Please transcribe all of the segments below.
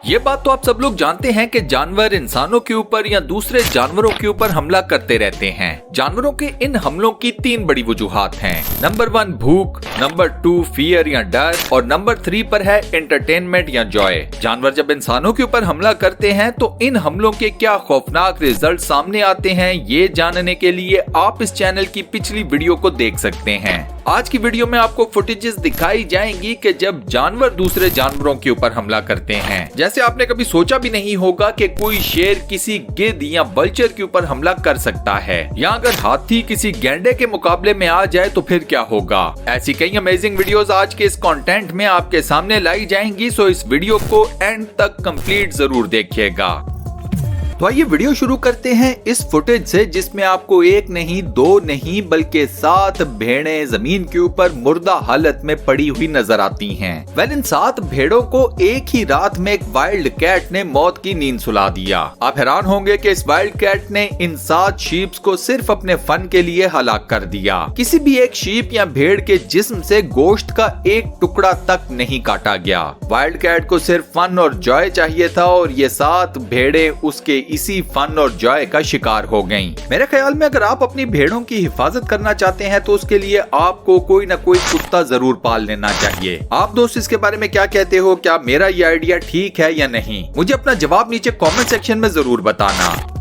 ये बात तो आप सब लोग जानते हैं कि जानवर इंसानों के ऊपर या दूसरे जानवरों के ऊपर हमला करते रहते हैं। जानवरों के इन हमलों की 3 बड़ी वजूहात हैं। नंबर 1 भूख, नंबर 2 फियर या डर और नंबर 3 पर है एंटरटेनमेंट या जॉय। जानवर जब इंसानों के ऊपर हमला करते हैं तो इन हमलों के क्या खौफनाक रिजल्ट सामने आते हैं, ये जानने के लिए आप इस चैनल की पिछली वीडियो को देख सकते हैं। आज की वीडियो में आपको फुटेजेस दिखाई जाएंगी कि जब जानवर दूसरे जानवरों के ऊपर हमला करते हैं। जैसे आपने कभी सोचा भी नहीं होगा कि कोई शेर किसी गिद्ध या वल्चर के ऊपर हमला कर सकता है, या अगर हाथी किसी गैंडे के मुकाबले में आ जाए तो फिर क्या होगा। ऐसी कई अमेजिंग वीडियोस आज के इस कंटेंट में आपके सामने लाई जाएंगी, सो इस वीडियो को एंड तक कंप्लीट जरूर देखिएगा। तो आइए वीडियो शुरू करते हैं इस फुटेज से, जिसमें आपको 1 नहीं 2 नहीं बल्कि 7 भेड़ें जमीन के ऊपर मुर्दा हालत में पड़ी हुई नजर आती हैं। इन 7 भेड़ों को एक ही रात में एक वाइल्ड कैट ने मौत की नींद सुला दिया। आप हैरान होंगे कि इस वाइल्ड कैट ने इन 7 शीप्स को सिर्फ अपने फन के लिए हलाक कर दिया। किसी भी एक शीप या भेड़ के जिस्म से गोश्त का एक टुकड़ा तक नहीं काटा गया। वाइल्ड कैट को सिर्फ फन और जॉय चाहिए था और ये 7 भेड़ें उसके इसी फन और जॉय का शिकार हो गईं। मेरे ख्याल में अगर आप अपनी भेड़ों की हिफाजत करना चाहते हैं तो उसके लिए आपको कोई ना कोई कुत्ता जरूर पाल लेना चाहिए। आप दोस्त इसके बारे में क्या कहते हो? क्या मेरा ये आइडिया ठीक है या नहीं? मुझे अपना जवाब नीचे कमेंट सेक्शन में जरूर बताना।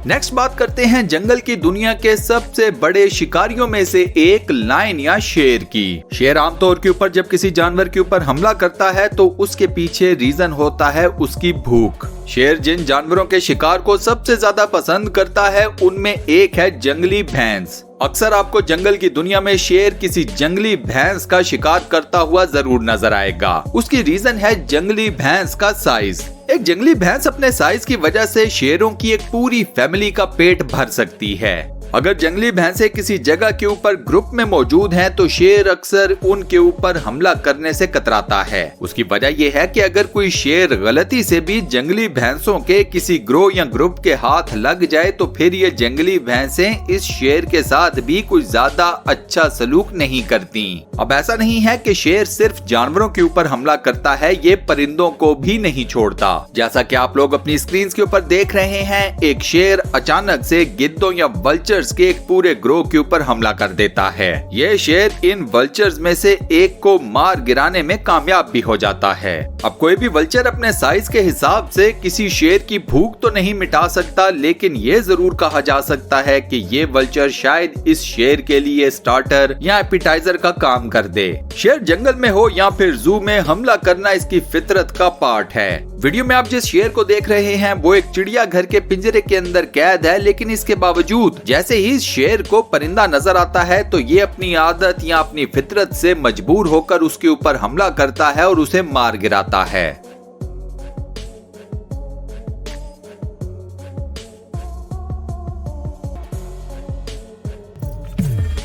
नेक्स्ट बात करते हैं जंगल की दुनिया के सबसे बड़े शिकारियों में से एक लायन या शेर की। शेर आमतौर के ऊपर जब किसी जानवर के ऊपर हमला करता है तो उसके पीछे रीजन होता है उसकी भूख। शेर जिन जानवरों के शिकार को सबसे ज्यादा पसंद करता है उनमें एक है जंगली भैंस। अक्सर आपको जंगल की दुनिया में शेर किसी जंगली भैंस का शिकार करता हुआ जरूर नजर आएगा। उसकी रीजन है जंगली भैंस का साइज। एक जंगली भैंस अपने साइज की वजह से शेरों की एक पूरी फैमिली का पेट भर सकती है। अगर जंगली भैंसें किसी जगह के ऊपर ग्रुप में मौजूद हैं तो शेर अक्सर उनके ऊपर हमला करने से कतराता है। उसकी वजह यह है कि अगर कोई शेर गलती से भी जंगली भैंसों के किसी ग्रोह या ग्रुप के हाथ लग जाए तो फिर ये जंगली भैंसें इस शेर के साथ भी कुछ ज्यादा अच्छा सलूक नहीं करती। अब ऐसा नहीं है कि शेर सिर्फ जानवरों के ऊपर हमला करता है, ये परिंदों को भी नहीं छोड़ता। जैसा कि आप लोग अपनी स्क्रीन के ऊपर देख रहे हैं, एक शेर अचानक से गिद्धों या वल्चर के एक पूरे ग्रोह के ऊपर हमला कर देता है। ये शेर इन वल्चर्स में से एक को मार गिराने में कामयाब भी हो जाता है। अब कोई भी वल्चर अपने साइज के हिसाब से किसी शेर की भूख तो नहीं मिटा सकता, लेकिन ये जरूर कहा जा सकता है कि ये वल्चर शायद इस शेर के लिए स्टार्टर या एपिटाइजर का काम कर दे। शेर जंगल में हो या फिर जू में, हमला करना इसकी फितरत का पार्ट है। वीडियो में आप जिस शेर को देख रहे हैं वो एक चिड़ियाघर के पिंजरे के अंदर कैद है, लेकिन इसके बावजूद जैसे ही इस शेर को परिंदा नजर आता है तो ये अपनी आदत या अपनी फितरत से मजबूर होकर उसके ऊपर हमला करता है और उसे मार गिराता है।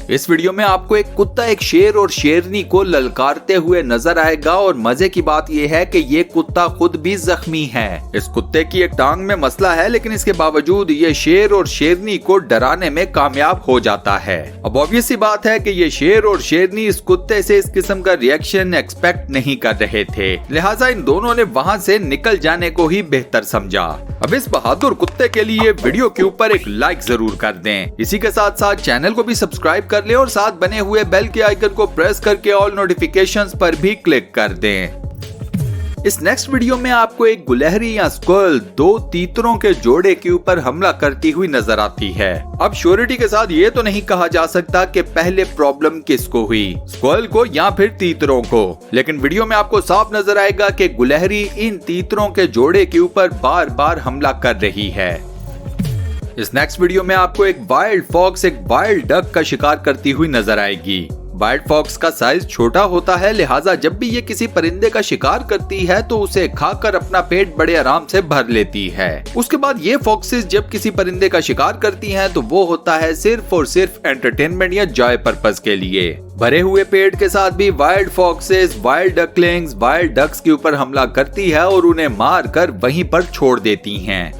इस वीडियो में आपको एक कुत्ता एक शेर और शेरनी को ललकारते हुए नजर आएगा और मजे की बात यह है कि ये कुत्ता खुद भी जख्मी है। इस कुत्ते की एक टांग में मसला है, लेकिन इसके बावजूद ये शेर और शेरनी को डराने में कामयाब हो जाता है। अब ऑब्वियस सी बात है कि ये शेर और शेरनी इस कुत्ते से इस किस्म का रिएक्शन एक्सपेक्ट नहीं कर रहे थे, लिहाजा इन दोनों ने वहाँ से निकल जाने को ही बेहतर समझा। अब इस बहादुर कुत्ते के लिए वीडियो के ऊपर एक लाइक जरूर कर दें। इसी के साथ साथ चैनल को भी सब्सक्राइब कर ले और साथ बने हुए बेल के आइकन को प्रेस करके ऑल नोटिफिकेशंस पर भी क्लिक कर दें। इस नेक्स्ट वीडियो में आपको एक गुलहरी या स्क्वैरल 2 तीतरों के जोड़े के ऊपर हमला करती हुई नजर आती है। अब श्योरिटी के साथ ये तो नहीं कहा जा सकता कि पहले प्रॉब्लम किसको हुई, स्क्वैरल को या फिर तीतरों को, लेकिन वीडियो में आपको साफ नजर आएगा कि गुलहरी इन तीतरों के जोड़े के ऊपर बार बार हमला कर रही है। इस नेक्स्ट वीडियो में आपको एक वाइल्ड फॉक्स एक वाइल्ड डक का शिकार करती हुई नजर आएगी। वाइल्ड फॉक्स का साइज छोटा होता है, लिहाजा जब भी ये किसी परिंदे का शिकार करती है तो उसे खाकर अपना पेट बड़े आराम से भर लेती है। उसके बाद ये फॉक्सेस जब किसी परिंदे का शिकार करती हैं तो वो होता है सिर्फ और सिर्फ एंटरटेनमेंट या जॉय पर्पस के लिए। भरे हुए पेट के साथ भी wild foxes wild ducklings wild ducks के ऊपर हमला करती है और उन्हें मार कर वहीं पर छोड़ देती हैं।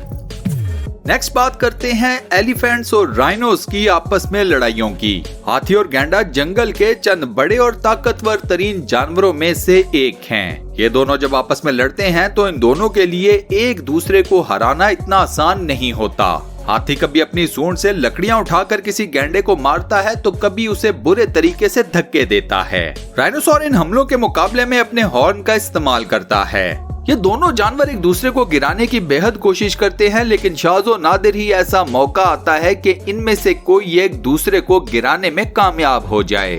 नेक्स्ट बात करते हैं एलिफेंट्स और राइनोस की आपस में लड़ाइयों की। हाथी और गैंडा जंगल के चंद बड़े और ताकतवर तरीन जानवरों में से एक हैं। ये दोनों जब आपस में लड़ते हैं तो इन दोनों के लिए एक दूसरे को हराना इतना आसान नहीं होता। हाथी कभी अपनी सूंड से लकड़ियां उठाकर किसी गैंडे को मारता है तो कभी उसे बुरे तरीके से धक्के देता है। राइनोसॉर इन हमलों के मुकाबले में अपने हॉर्न का इस्तेमाल करता है। ये दोनों जानवर एक दूसरे को गिराने की बेहद कोशिश करते हैं, लेकिन शाज़ो नादिर ही ऐसा मौका आता है कि इनमें से कोई एक दूसरे को गिराने में कामयाब हो जाए।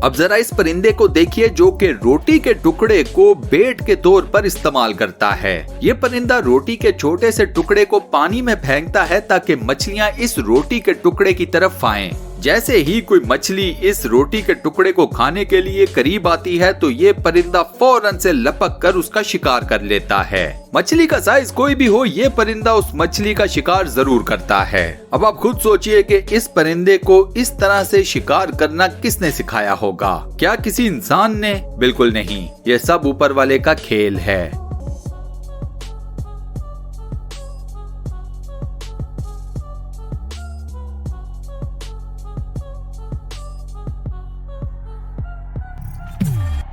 अब जरा इस परिंदे को देखिए जो कि रोटी के टुकड़े को बेट के तौर पर इस्तेमाल करता है। ये परिंदा रोटी के छोटे से टुकड़े को पानी में फेंकता है ताकि मछलियां इस रोटी के टुकड़े की तरफ आएं। जैसे ही कोई मछली इस रोटी के टुकड़े को खाने के लिए करीब आती है तो ये परिंदा फौरन से लपक कर उसका शिकार कर लेता है। मछली का साइज कोई भी हो, ये परिंदा उस मछली का शिकार जरूर करता है। अब आप खुद सोचिए कि इस परिंदे को इस तरह से शिकार करना किसने सिखाया होगा? क्या किसी इंसान ने? बिल्कुल नहीं, ये सब ऊपर वाले का खेल है।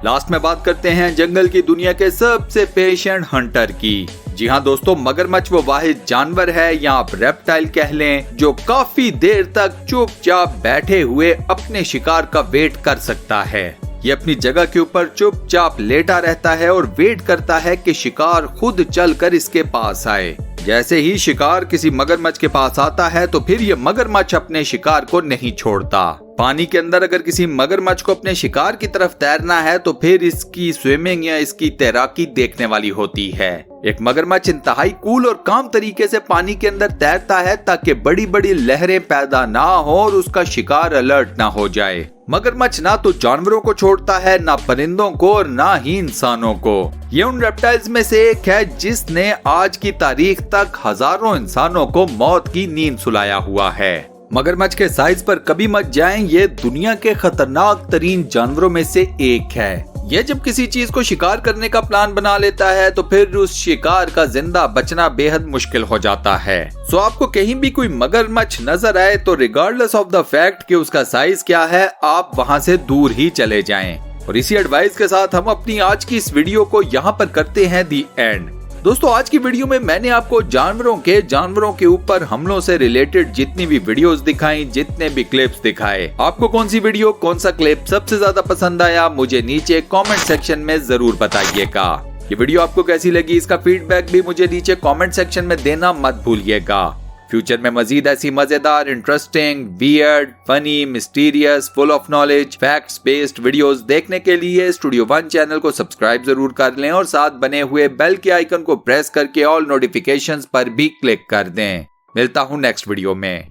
लास्ट में बात करते हैं जंगल की दुनिया के सबसे पेशेंट हंटर की। जी हाँ दोस्तों, मगरमच्छ वो वाहिद जानवर है या आप रेप्टाइल कह लें जो काफी देर तक चुपचाप बैठे हुए अपने शिकार का वेट कर सकता है। ये अपनी जगह के ऊपर चुपचाप लेटा रहता है और वेट करता है कि शिकार खुद चलकर इसके पास आए। जैसे ही शिकार किसी मगरमच्छ के पास आता है तो फिर ये मगरमच्छ अपने शिकार को नहीं छोड़ता। पानी के अंदर अगर किसी मगरमच्छ को अपने शिकार की तरफ तैरना है तो फिर इसकी स्विमिंग या इसकी तैराकी देखने वाली होती है। एक मगरमच्छ इंतहाई कूल और काम तरीके से पानी के अंदर तैरता है ताकि बड़ी बड़ी लहरें पैदा ना हो और उसका शिकार अलर्ट ना हो जाए। मगरमच्छ ना तो जानवरों को छोड़ता है, ना परिंदों को और ना ही इंसानों को। ये उन रेप्टाइल्स में से एक है जिसने आज की तारीख तक हजारों इंसानों को मौत की नींद सुलाया हुआ है। मगरमच्छ के साइज पर कभी मत जाएं, ये दुनिया के खतरनाक तरीन जानवरों में से एक है। ये जब किसी चीज को शिकार करने का प्लान बना लेता है तो फिर उस शिकार का जिंदा बचना बेहद मुश्किल हो जाता है। सो आपको कहीं भी कोई मगरमच्छ नजर आए तो रिगार्डलेस ऑफ द फैक्ट कि उसका साइज क्या है, आप वहां से दूर ही चले जाएं। और इसी एडवाइस के साथ हम अपनी आज की इस वीडियो को यहाँ पर करते हैं दी एंड। दोस्तों, आज की वीडियो में मैंने आपको जानवरों के ऊपर हमलों से रिलेटेड जितनी भी वीडियोस दिखाई, जितने भी क्लिप्स दिखाए, आपको कौन सी वीडियो, कौन सा क्लिप सबसे ज्यादा पसंद आया मुझे नीचे कमेंट सेक्शन में जरूर बताइएगा। ये वीडियो आपको कैसी लगी, इसका फीडबैक भी मुझे नीचे कमेंट सेक्शन में देना मत भूलिएगा। फ्यूचर में मजीद ऐसी मजेदार, interesting, weird, funny, mysterious, full of knowledge, facts based videos देखने के लिए स्टूडियो वन चैनल को सब्सक्राइब जरूर कर लें और साथ बने हुए बेल के आइकन को प्रेस करके ऑल नोटिफिकेशंस पर भी क्लिक कर दें। मिलता हूं नेक्स्ट वीडियो में।